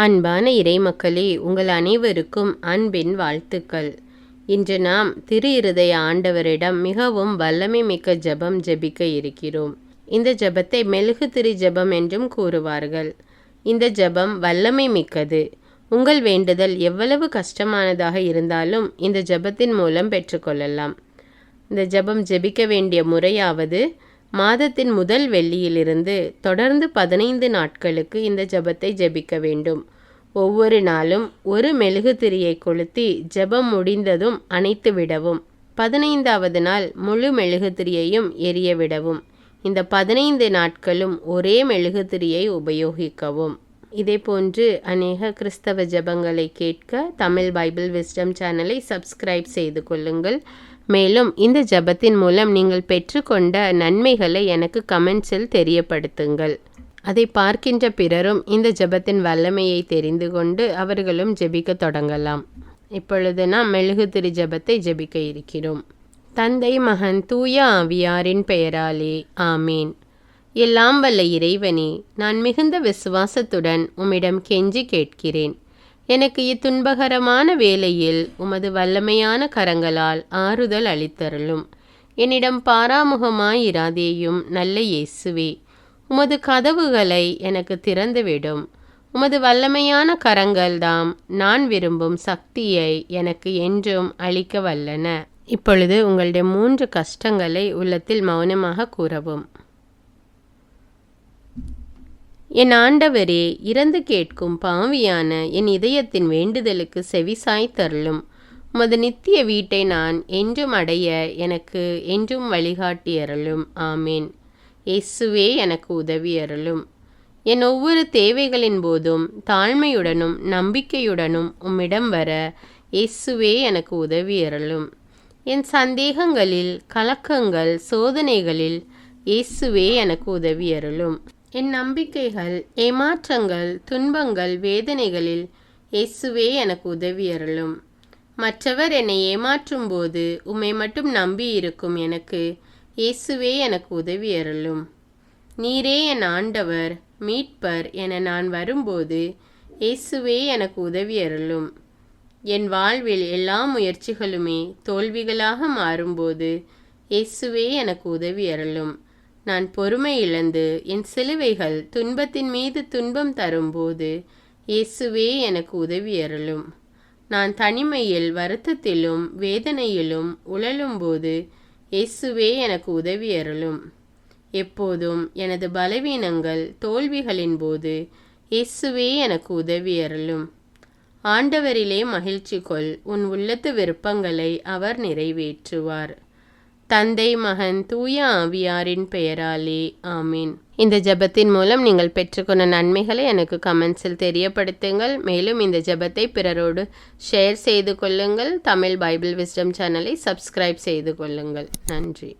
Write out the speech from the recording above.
அன்பான இறைமக்களே, உங்கள் அனைவருக்கும் அன்பின் வாழ்த்துக்கள். இன்று நாம் திரு இருதய ஆண்டவரிடம் மிகவும் வல்லமை மிக்க ஜெபம் ஜெபிக்க இருக்கிறோம். இந்த ஜெபத்தை மெழுகு திரி ஜெபம் என்றும் கூறுவார்கள். இந்த ஜெபம் வல்லமை மிக்கது. உங்கள் வேண்டுதல் எவ்வளவு கஷ்டமானதாக இருந்தாலும் இந்த ஜெபத்தின் மூலம் பெற்றுக்கொள்ளலாம். இந்த ஜெபம் ஜெபிக்க வேண்டிய முறையாவது, மாதத்தின் முதல் வெள்ளியிலிருந்து தொடர்ந்து 15 நாட்களுக்கு இந்த ஜெபத்தை ஜெபிக்க வேண்டும். ஒவ்வொரு நாளும் ஒரு மெழுகு திரியை கொளுத்தி ஜெபம் முடிந்ததும் அணைத்து விடவும். 15வது நாள் முழு மெழுகு திரியையும் எரிய விடவும். இந்த 15 நாட்களும் ஒரே மெழுகு திரியை உபயோகிக்கவும். இதேபோன்று அநேக கிறிஸ்தவ ஜெபங்களை கேட்க தமிழ் பைபிள் விஸ்டம் சேனலை சப்ஸ்கிரைப் செய்து கொள்ளுங்கள். மேலும் இந்த ஜெபத்தின் மூலம் நீங்கள் பெற்றுக்கொண்ட நன்மைகளை எனக்கு கமெண்ட்ஸில் தெரியப்படுத்துங்கள். அதை பார்க்கின்ற பிறரும் இந்த ஜெபத்தின் வல்லமையை தெரிந்து கொண்டு அவர்களும் ஜெபிக்க தொடங்கலாம். இப்பொழுது நாம் மெழுகு திரி ஜெபத்தை ஜெபிக்க இருக்கிறோம். தந்தை, மகன், தூய ஆவியாரின் பெயராலே ஆமேன். எல்லாம் வல்ல இறைவனே, நான் மிகுந்த விசுவாசத்துடன் உம்மிடம் கெஞ்சி கேட்கிறேன். எனக்கு இத்துன்பகரமான வேளையில் உமது வல்லமையான கரங்களால் ஆறுதல் அளித்தருளும். என்னிடம் பாராமுகமாயிராதேயும் நல்ல இயேசுவே. உமது கதவுகளை எனக்கு திறந்துவிடும். உமது வல்லமையான கரங்கள்தாம் நான் விரும்பும் சக்தியை எனக்கு என்றும் அளிக்க வல்லன. இப்பொழுது உங்களுடைய 3 கஷ்டங்களை உள்ளத்தில் மௌனமாக கூறவும். என் ஆண்டவரே, இறந்து கேட்கும் பாவியான என் இதயத்தின் வேண்டுதலுக்கு செவிசாய்த்தருளும். உமது நித்திய வீட்டை நான் என்றும் அடைய எனக்கு என்றும் வழிகாட்டியருளும். ஆமேன். இயேசுவே, எனக்கு உதவியருளும். என் ஒவ்வொரு தேவைகளின் போதும் தாழ்மையுடனும் நம்பிக்கையுடனும் உம்மிடம் வர இயேசுவே, எனக்கு உதவியருளும். என் சந்தேகங்களில், கலக்கங்கள், சோதனைகளில் இயேசுவே, எனக்கு உதவியருளும். என் நம்பிக்கைகள், ஏமாற்றங்கள், துன்பங்கள், வேதனைகளில் இயேசுவே, எனக்கு உதவியருளும். மற்றவர் என்னை ஏமாற்றும் போது உம்மை மட்டும் நம்பி இருக்கும் எனக்கு இயேசுவே, எனக்கு உதவியருளும். நீரே என் ஆண்டவர், மீட்பர் என நான் வரும்போது இயேசுவே, எனக்கு உதவியருளும். என் வாழ்வில் எல்லா முயற்சிகளுமே தோல்விகளாக மாறும்போது இயேசுவே, எனக்கு உதவியருளும். நான் பொறுமை இழந்து என் சிலுவைகள் துன்பத்தின் மீது துன்பம் தரும்போது இயேசுவே, எனக்கு உதவியருளும். நான் தனிமையில் வருத்தத்திலும் வேதனையிலும் உழலும்போது இயேசுவே, எனக்கு உதவியருளும். எப்போதும் எனது பலவீனங்கள், தோல்விகளின் போது இயேசுவே, எனக்கு உதவியருளும். ஆண்டவரிலே மகிழ்ச்சி கொள், உன் உள்ளத்து விருப்பங்களை அவர் நிறைவேற்றுவார். தந்தை, மகன், தூய ஆவியாரின் பெயராலே ஆமீன். இந்த ஜெபத்தின் மூலம் நீங்கள் பெற்றுக்கொண்ட நன்மைகளை எனக்கு கமெண்ட்ஸில் தெரியப்படுத்துங்கள். மேலும் இந்த ஜெபத்தை பிறரோடு ஷேர் செய்து கொள்ளுங்கள். தமிழ் பைபிள் விஸ்டம் சேனலை சப்ஸ்கிரைப் செய்து கொள்ளுங்கள். நன்றி.